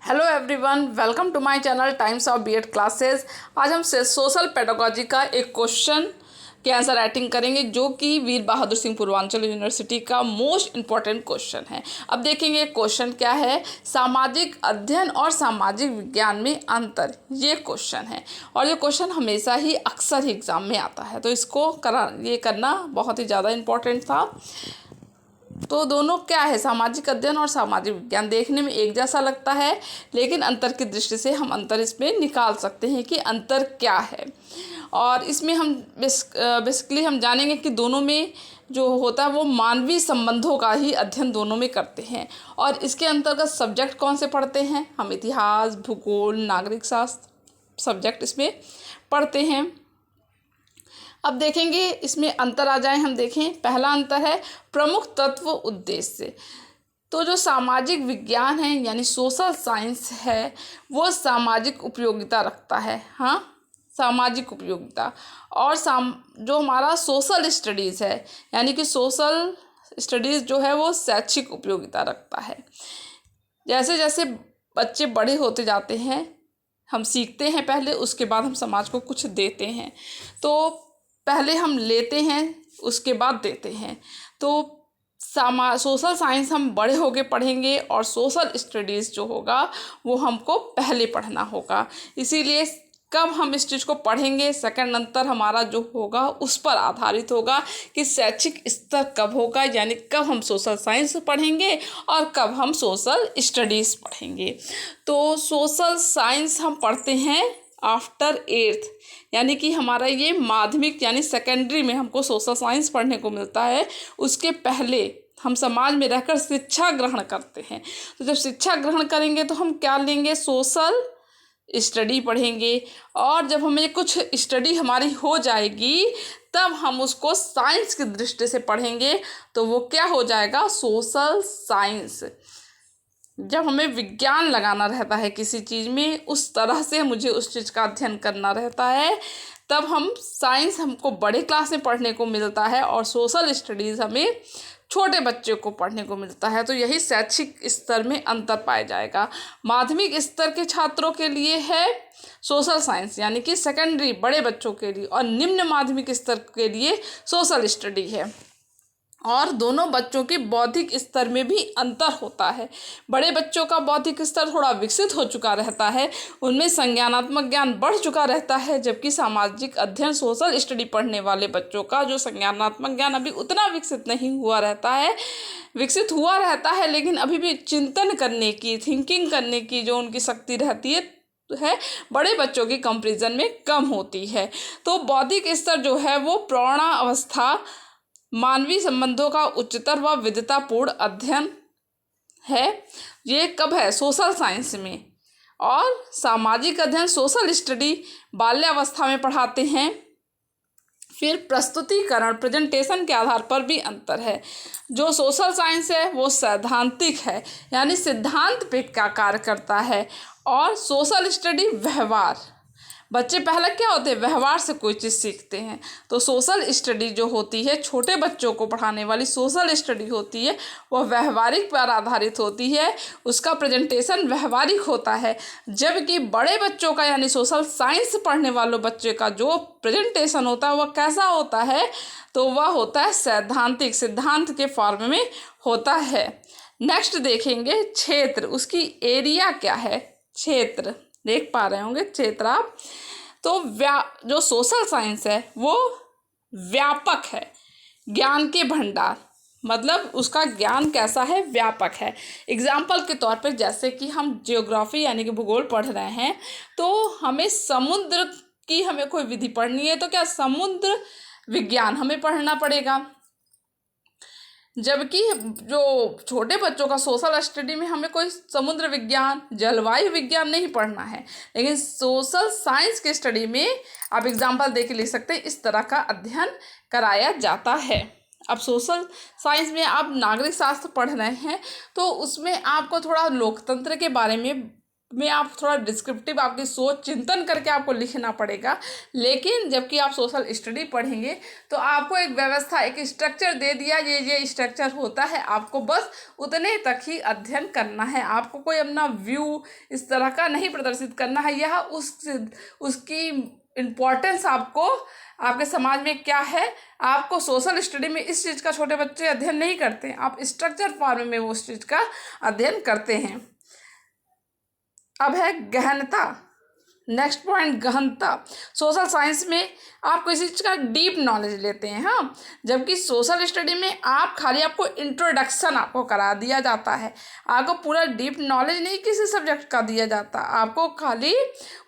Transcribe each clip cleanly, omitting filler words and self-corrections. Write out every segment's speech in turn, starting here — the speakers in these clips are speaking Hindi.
Hello everyone, welcome to my channel Times of BEd classes. आज हम सोशल पेडागोजी का एक क्वेश्चन के आंसर राइटिंग करेंगे जो कि वीर बहादुर सिंह पूर्वांचल यूनिवर्सिटी का मोस्ट इम्पॉर्टेंट क्वेश्चन है। अब देखेंगे क्वेश्चन क्या है। सामाजिक अध्ययन और सामाजिक विज्ञान में अंतर, ये क्वेश्चन है और ये क्वेश्चन हमेशा ही अक्सर ही एग्जाम में आता है, तो इसको करना बहुत ही ज़्यादा इम्पोर्टेंट था। तो दोनों क्या है, सामाजिक अध्ययन और सामाजिक विज्ञान देखने में एक जैसा लगता है, लेकिन अंतर की दृष्टि से हम अंतर इसमें निकाल सकते हैं कि अंतर क्या है। और इसमें हम बेसिकली हम जानेंगे कि दोनों में जो होता है वो मानवीय संबंधों का ही अध्ययन दोनों में करते हैं। और इसके अंतर्गत सब्जेक्ट कौन से पढ़ते हैं, हम इतिहास, भूगोल, नागरिक शास्त्र सब्जेक्ट इसमें पढ़ते हैं। अब देखेंगे इसमें अंतर आ जाए, हम देखें पहला अंतर है प्रमुख तत्व उद्देश्य। तो जो सामाजिक विज्ञान है यानी सोशल साइंस है वो सामाजिक उपयोगिता रखता है, हाँ सामाजिक उपयोगिता। और जो हमारा सोशल स्टडीज़ है यानी कि सोशल स्टडीज़ जो है वो शैक्षिक उपयोगिता रखता है। जैसे जैसे बच्चे बड़े होते जाते हैं हम सीखते हैं पहले, उसके बाद हम समाज को कुछ देते हैं। तो पहले हम लेते हैं उसके बाद देते हैं। तो सोशल साइंस हम बड़े होके पढ़ेंगे और सोशल स्टडीज़ जो होगा वो हमको पहले पढ़ना होगा। इसीलिए कब हम इस चीज़ को पढ़ेंगे, सेकंड अंतर हमारा जो होगा उस पर आधारित होगा कि शैक्षिक स्तर कब होगा, यानी कब हम सोशल साइंस पढ़ेंगे और कब हम सोशल स्टडीज़ पढ़ेंगे। तो सोशल साइंस हम पढ़ते हैं आफ्टर 8th, यानी कि हमारा ये माध्यमिक यानी सेकेंडरी में हमको सोशल साइंस पढ़ने को मिलता है। उसके पहले हम समाज में रहकर शिक्षा ग्रहण करते हैं। तो जब शिक्षा ग्रहण करेंगे तो हम क्या लेंगे, सोशल स्टडी पढ़ेंगे। और जब हमें कुछ स्टडी हमारी हो जाएगी तब हम उसको साइंस की दृष्टि से पढ़ेंगे, तो वो क्या हो जाएगा, सोशल साइंस। जब हमें विज्ञान लगाना रहता है किसी चीज़ में, उस तरह से मुझे उस चीज़ का अध्ययन करना रहता है, तब हम साइंस हमको बड़े क्लास में पढ़ने को मिलता है और सोशल स्टडीज़ हमें छोटे बच्चों को पढ़ने को मिलता है। तो यही शैक्षिक स्तर में अंतर पाया जाएगा। माध्यमिक स्तर के छात्रों के लिए है सोशल साइंस यानी कि सेकेंडरी बड़े बच्चों के लिए, और निम्न माध्यमिक स्तर के लिए सोशल स्टडी है। और दोनों बच्चों के बौद्धिक स्तर में भी अंतर होता है। बड़े बच्चों का बौद्धिक स्तर थोड़ा विकसित हो चुका रहता है, उनमें संज्ञानात्मक ज्ञान बढ़ चुका रहता है, जबकि सामाजिक अध्ययन सोशल स्टडी पढ़ने वाले बच्चों का जो संज्ञानात्मक ज्ञान अभी उतना विकसित नहीं हुआ रहता है, विकसित हुआ रहता है लेकिन अभी भी चिंतन करने की, थिंकिंग करने की जो उनकी शक्ति रहती है बड़े बच्चों की कंपैरिजन में कम होती है। तो बौद्धिक स्तर जो है वो प्रौढ़ावस्था मानवीय संबंधों का उच्चतर व विद्वतापूर्ण अध्ययन है। ये कब है, सोशल साइंस में। और सामाजिक अध्ययन सोशल स्टडी बाल्यावस्था में पढ़ाते हैं। फिर प्रस्तुतिकरण प्रेजेंटेशन के आधार पर भी अंतर है। जो सोशल साइंस है वो सैद्धांतिक है यानी सिद्धांत पे क्या कार्य करता है, और सोशल स्टडी व्यवहार, बच्चे पहले क्या होते हैं, व्यवहार से कोई चीज़ सीखते हैं। तो सोशल स्टडी जो होती है, छोटे बच्चों को पढ़ाने वाली सोशल स्टडी होती है, वह व्यवहारिक पर आधारित होती है, उसका प्रेजेंटेशन व्यवहारिक होता है। जबकि बड़े बच्चों का यानी सोशल साइंस पढ़ने वालों बच्चे का जो प्रेजेंटेशन होता है वह कैसा होता है, तो वह होता है सैद्धांतिक, सिद्धांत के फॉर्म में होता है। नेक्स्ट देखेंगे क्षेत्र, उसकी एरिया क्या है, क्षेत्र देख पा रहे होंगे क्षेत्र आप। तो जो सोशल साइंस है वो व्यापक है, ज्ञान के भंडार, मतलब उसका ज्ञान कैसा है, व्यापक है। एग्जाम्पल के तौर पर जैसे कि हम जियोग्राफी यानी कि भूगोल पढ़ रहे हैं, तो हमें समुद्र की हमें कोई विधि पढ़नी है तो क्या समुद्र विज्ञान हमें पढ़ना पड़ेगा। जबकि जो छोटे बच्चों का सोशल स्टडी में हमें कोई समुद्र विज्ञान, जलवायु विज्ञान नहीं पढ़ना है, लेकिन सोशल साइंस के स्टडी में आप एग्जाम्पल दे के लिख सकते हैं, इस तरह का अध्ययन कराया जाता है। अब सोशल साइंस में आप नागरिक शास्त्र पढ़ रहे हैं तो उसमें आपको थोड़ा लोकतंत्र के बारे में में आप थोड़ा डिस्क्रिप्टिव आपकी सोच चिंतन करके आपको लिखना पड़ेगा। लेकिन जबकि आप सोशल स्टडी पढ़ेंगे तो आपको एक व्यवस्था, एक स्ट्रक्चर दे दिया, ये स्ट्रक्चर होता है, आपको बस उतने तक ही अध्ययन करना है। आपको कोई अपना व्यू इस तरह का नहीं प्रदर्शित करना है। यह उसकी इम्पोर्टेंस आपको आपके समाज में क्या है, आपको सोशल स्टडी में इस चीज़ का छोटे बच्चे अध्ययन नहीं करते हैं, आप स्ट्रक्चर फॉर्म में वो उस चीज़ का अध्ययन करते हैं। अब है गहनता। नेक्स्ट पॉइंट, गहनता। सोशल साइंस में आप किसी चीज़ का डीप नॉलेज लेते हैं, हाँ, जबकि सोशल स्टडी में आपको इंट्रोडक्शन आपको करा दिया जाता है। आपको पूरा डीप नॉलेज नहीं किसी सब्जेक्ट का दिया जाता, आपको खाली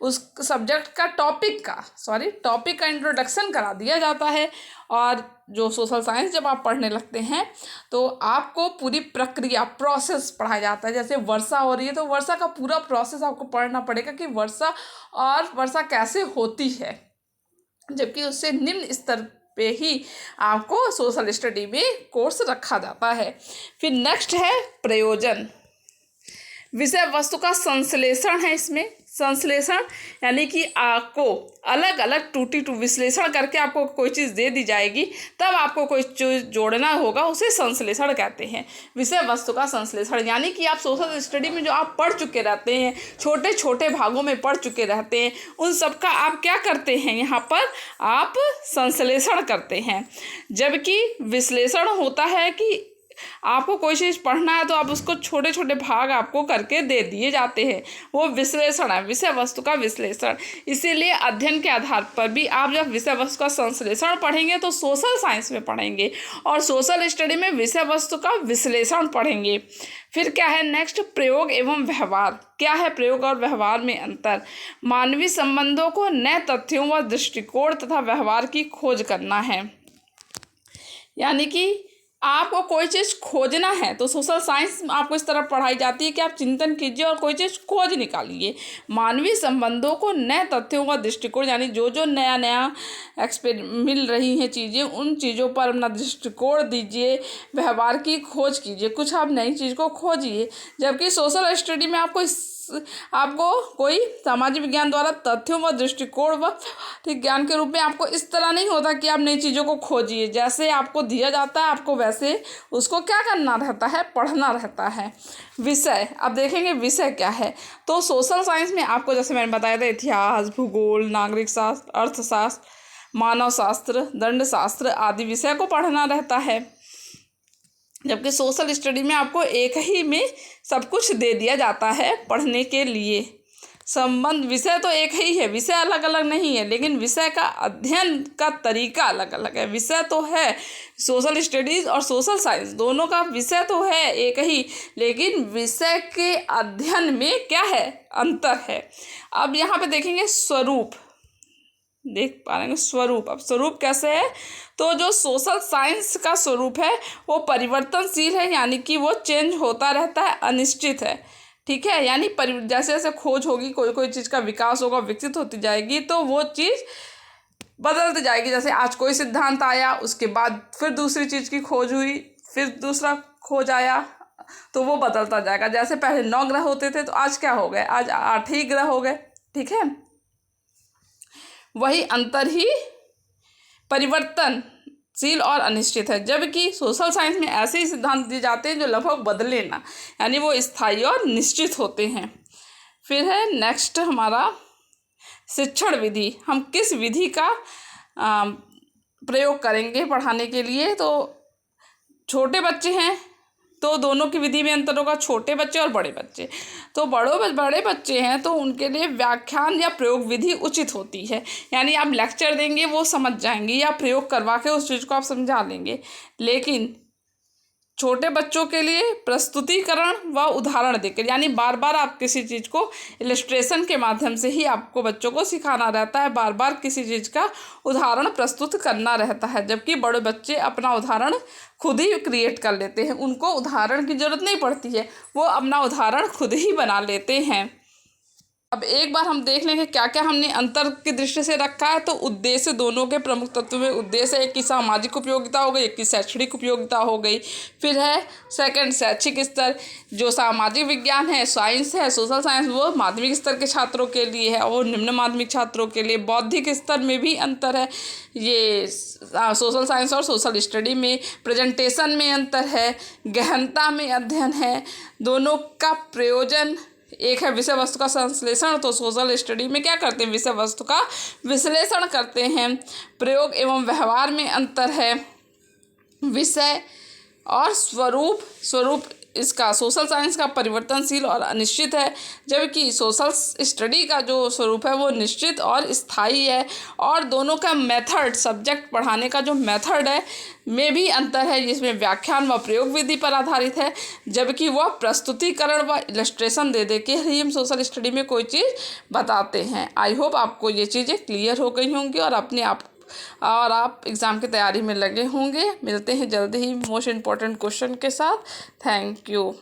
उस सब्जेक्ट का टॉपिक का इंट्रोडक्शन करा दिया जाता है। और जो सोशल साइंस जब आप पढ़ने लगते हैं तो आपको पूरी प्रक्रिया, प्रोसेस पढ़ाया जाता है। जैसे वर्षा हो रही है तो वर्षा का पूरा प्रोसेस आपको पढ़ना पड़ेगा कि वर्षा कैसे होती है, जबकि उससे निम्न स्तर पे ही आपको सोशल स्टडी में कोर्स रखा जाता है। फिर नेक्स्ट है प्रयोजन। विषय वस्तु का संश्लेषण है इसमें। संश्लेषण यानी कि आपको अलग अलग टूटी विश्लेषण करके आपको कोई चीज़ दे दी जाएगी, तब आपको कोई चीज़ जोड़ना होगा, उसे संश्लेषण कहते हैं। विषय वस्तु का संश्लेषण यानी कि आप सोशल स्टडी में जो आप पढ़ चुके रहते हैं, छोटे छोटे भागों में पढ़ चुके रहते हैं, उन सब का आप क्या करते हैं, यहाँ पर आप संश्लेषण करते हैं। जबकि विश्लेषण होता है कि आपको कोई चीज़ पढ़ना है तो आप उसको छोटे छोटे भाग आपको करके दे दिए जाते हैं, वो विश्लेषण है, विषय वस्तु का विश्लेषण। इसीलिए अध्ययन के आधार पर भी आप जब विषय वस्तु का संश्लेषण पढ़ेंगे तो सोशल साइंस में पढ़ेंगे, और सोशल स्टडी में विषय वस्तु का विश्लेषण पढ़ेंगे। फिर क्या है नेक्स्ट, प्रयोग एवं व्यवहार। क्या है प्रयोग और व्यवहार में अंतर? मानवीय संबंधों को नए तथ्यों व दृष्टिकोण तथा व्यवहार की खोज करना है। यानी कि आपको कोई चीज़ खोजना है तो सोशल साइंस आपको इस तरह पढ़ाई जाती है कि आप चिंतन कीजिए और कोई चीज़ खोज निकालिए। मानवीय संबंधों को नए तथ्यों का दृष्टिकोण, यानी जो नया मिल रही हैं चीज़ें, उन चीज़ों पर अपना दृष्टिकोण दीजिए। व्यवहार की खोज कीजिए, कुछ आप नई चीज़ को खोजिए। जबकि सोशल स्टडी में आपको कोई सामाजिक विज्ञान द्वारा तथ्यों व दृष्टिकोण व ज्ञान के रूप में आपको इस तरह नहीं होता कि आप नई चीज़ों को खोजिए। जैसे आपको दिया जाता है आपको वैसे उसको क्या करना रहता है, पढ़ना रहता है। विषय, अब देखेंगे विषय क्या है। तो सोशल साइंस में आपको जैसे मैंने बताया था, इतिहास, भूगोल, नागरिक शास्त्र, अर्थशास्त्र, मानव शास्त्र, दंड शास्त्र आदि विषय को पढ़ना रहता है। जबकि सोशल स्टडी में आपको एक ही में सब कुछ दे दिया जाता है पढ़ने के लिए। संबंध, विषय तो एक ही है, विषय अलग अलग नहीं है, लेकिन विषय का अध्ययन का तरीका अलग अलग है। विषय तो है, सोशल स्टडीज़ और सोशल साइंस दोनों का विषय तो है एक ही, लेकिन विषय के अध्ययन में क्या है, अंतर है। अब यहाँ पे देखेंगे स्वरूप, देख पा रहे हैं स्वरूप। अब स्वरूप कैसे है, तो जो सोशल साइंस का स्वरूप है वो परिवर्तनशील है, यानी कि वो चेंज होता रहता है, अनिश्चित है। ठीक है, यानी जैसे जैसे खोज होगी, कोई चीज़ का विकास होगा, विकसित होती जाएगी, तो वो चीज़ बदलती जाएगी। जैसे आज कोई सिद्धांत आया, उसके बाद फिर दूसरी चीज़ की खोज हुई, फिर दूसरा खोज आया, तो वो बदलता जाएगा। जैसे पहले 9 ग्रह होते थे तो आज क्या हो गए, आज 8 ही ग्रह हो गए। ठीक है, वही अंतर ही परिवर्तनशील और अनिश्चित है। जबकि सोशल साइंस में ऐसे ही सिद्धांत दिए जाते हैं जो लगभग बदले ना, यानी वो स्थायी और निश्चित होते हैं। फिर है नेक्स्ट हमारा शिक्षण विधि। हम किस विधि का प्रयोग करेंगे पढ़ाने के लिए, तो छोटे बच्चे हैं तो दोनों की विधि में अंतर होगा, छोटे बच्चे और बड़े बच्चे। तो बड़े बच्चे हैं तो उनके लिए व्याख्यान या प्रयोग विधि उचित होती है, यानी आप लेक्चर देंगे वो समझ जाएंगे, या प्रयोग करवा के उस चीज़ को आप समझा लेंगे। लेकिन छोटे बच्चों के लिए प्रस्तुतिकरण व उदाहरण देकर, यानी बार बार आप किसी चीज़ को इलस्ट्रेशन के माध्यम से ही आपको बच्चों को सिखाना रहता है, बार बार किसी चीज़ का उदाहरण प्रस्तुत करना रहता है। जबकि बड़े बच्चे अपना उदाहरण खुद ही क्रिएट कर लेते हैं, उनको उदाहरण की ज़रूरत नहीं पड़ती है, वो अपना उदाहरण खुद ही बना लेते हैं। अब एक बार हम देख लेंगे क्या क्या हमने अंतर की दृष्टि से रखा है। तो उद्देश्य, दोनों के प्रमुख तत्व में उद्देश्य, एक की सामाजिक उपयोगिता हो गई, एक की शैक्षणिक उपयोगिता हो गई। फिर है सेकंड शैक्षिक स्तर, जो सामाजिक विज्ञान है, साइंस है, सोशल साइंस, वो माध्यमिक स्तर के छात्रों के लिए है और निम्न माध्यमिक छात्रों के लिए। बौद्धिक स्तर में भी अंतर है, ये सोशल साइंस और सोशल स्टडी में। प्रेजेंटेशन में अंतर है, गहनता में अध्ययन है, दोनों का प्रयोजन। एक है विषय वस्तु का संश्लेषण, तो सोशल स्टडी में क्या करते हैं, विषय वस्तु का विश्लेषण करते हैं। प्रयोग एवं व्यवहार में अंतर है, विषय और स्वरूप इसका सोशल साइंस का परिवर्तनशील और अनिश्चित है, जबकि सोशल स्टडी का जो स्वरूप है वो निश्चित और स्थायी है। और दोनों का मेथड, सब्जेक्ट पढ़ाने का जो मेथड है में भी अंतर है, जिसमें व्याख्यान व प्रयोग विधि पर आधारित है, जबकि वह प्रस्तुतिकरण व इलस्ट्रेशन दे के ही हम सोशल स्टडी में कोई चीज़ बताते हैं। आई होप आपको ये चीज़ें क्लियर हो गई होंगी और आप एग्ज़ाम की तैयारी में लगे होंगे। मिलते हैं जल्दी ही मोस्ट इम्पॉर्टेंट क्वेश्चन के साथ। Thank you.